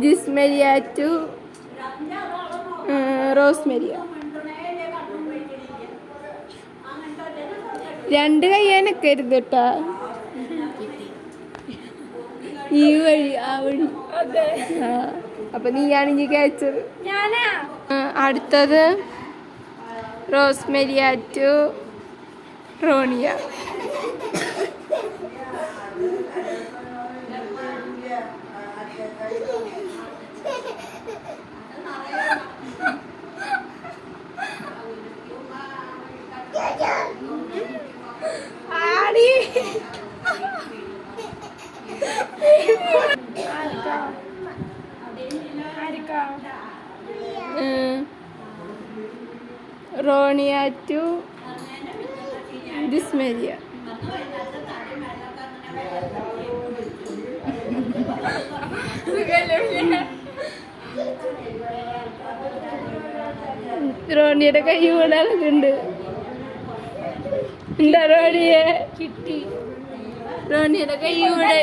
Jismaria to Rosemaria. 2 കയ്യാനൊക്കെ ഇരുത് കേട്ടാ. ഈ വഴി ആ വഴി. അപ്പൊ നീയാണെങ്കിൽ കഴിച്ചത്. അടുത്തത് റോസ്മരിയ ടു റോണിയ. റോണിയ ടു ജിസ്മരിയ. റോണിയുടെ കൈ വീടാനുണ്ട്. എന്താ റോണിയെ കിട്ടി? റോണിയുടെ കൈ ഇവിടെ